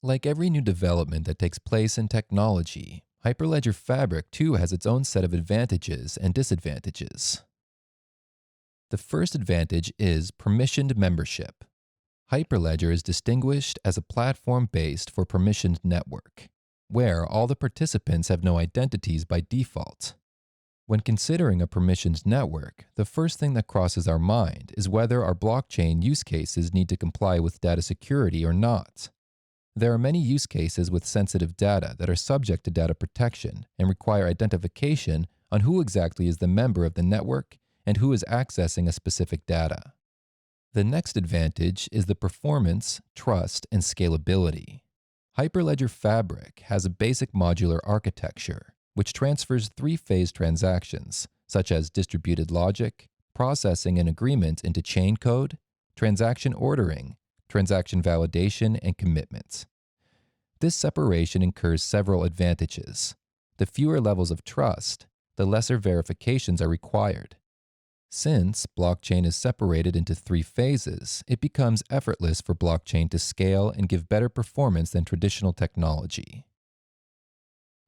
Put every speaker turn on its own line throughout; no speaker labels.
Like every new development that takes place in technology, Hyperledger Fabric too has its own set of advantages and disadvantages. The first advantage is permissioned membership. Hyperledger is distinguished as a platform based for permissioned network, where all the participants have no identities by default. When considering a permissioned network, the first thing that crosses our mind is whether our blockchain use cases need to comply with data security or not. There are many use cases with sensitive data that are subject to data protection and require identification on who exactly is the member of the network and who is accessing a specific data. The next advantage is the performance, trust, and scalability. Hyperledger Fabric has a basic modular architecture, which transfers three-phase transactions, such as distributed logic, processing and agreement into chain code, transaction ordering, transaction validation, and commitment. This separation incurs several advantages. The fewer levels of trust, the lesser verifications are required. Since blockchain is separated into three phases, it becomes effortless for blockchain to scale and give better performance than traditional technology.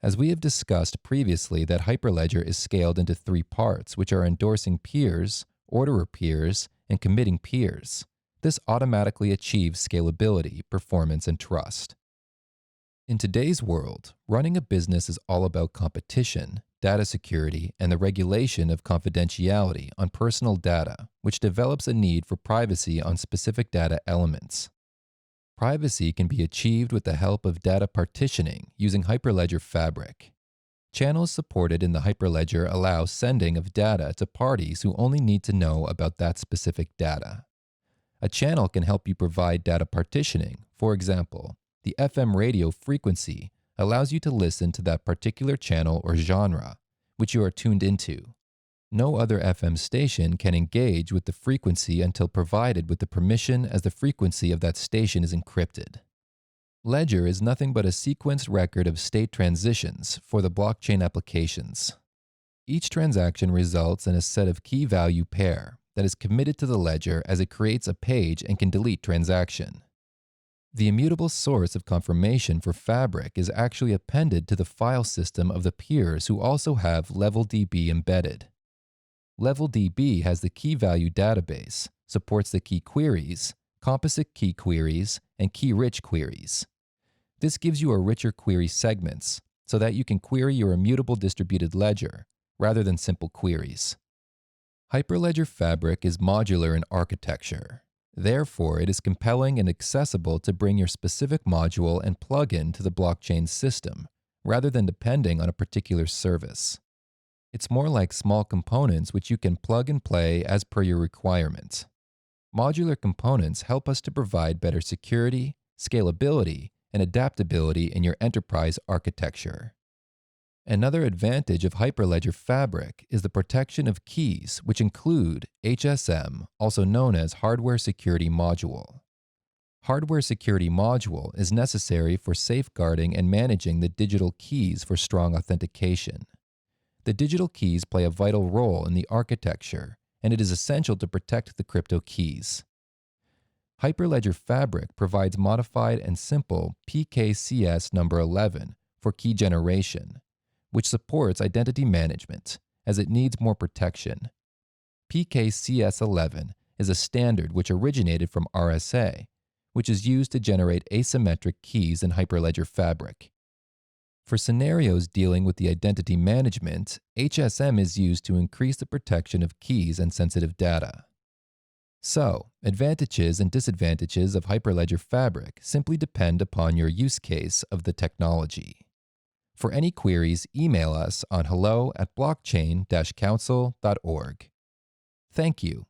As we have discussed previously that Hyperledger is scaled into three parts, which are endorsing peers, orderer peers, and committing peers. This automatically achieves scalability, performance, and trust. In today's world, running a business is all about competition, data security, and the regulation of confidentiality on personal data, which develops a need for privacy on specific data elements. Privacy can be achieved with the help of data partitioning using Hyperledger Fabric. Channels supported in the Hyperledger allow sending of data to parties who only need to know about that specific data. A channel can help you provide data partitioning. For example, the FM radio frequency allows you to listen to that particular channel or genre, which you are tuned into. No other FM station can engage with the frequency until provided with the permission, as the frequency of that station is encrypted. Ledger is nothing but a sequenced record of state transitions for the blockchain applications. Each transaction results in a set of key value pair that is committed to the ledger as it creates a page and can delete transaction. The immutable source of confirmation for Fabric is actually appended to the file system of the peers who also have LevelDB embedded. LevelDB has the key value database, supports the key queries, composite key queries, and key-rich queries. This gives you a richer query segments so that you can query your immutable distributed ledger rather than simple queries. Hyperledger Fabric is modular in architecture. Therefore, it is compelling and accessible to bring your specific module and plugin to the blockchain system, rather than depending on a particular service. It's more like small components which you can plug and play as per your requirements. Modular components help us to provide better security, scalability, and adaptability in your enterprise architecture. Another advantage of Hyperledger Fabric is the protection of keys, which include HSM, also known as Hardware Security Module. Hardware Security Module is necessary for safeguarding and managing the digital keys for strong authentication. The digital keys play a vital role in the architecture, and it is essential to protect the crypto keys. Hyperledger Fabric provides modified and simple PKCS number 11 for key generation, which supports identity management, as it needs more protection. PKCS11 is a standard which originated from RSA, which is used to generate asymmetric keys in Hyperledger Fabric. For scenarios dealing with the identity management, HSM is used to increase the protection of keys and sensitive data. So, advantages and disadvantages of Hyperledger Fabric simply depend upon your use case of the technology. For any queries, email us on hello@blockchain-council.org. Thank you.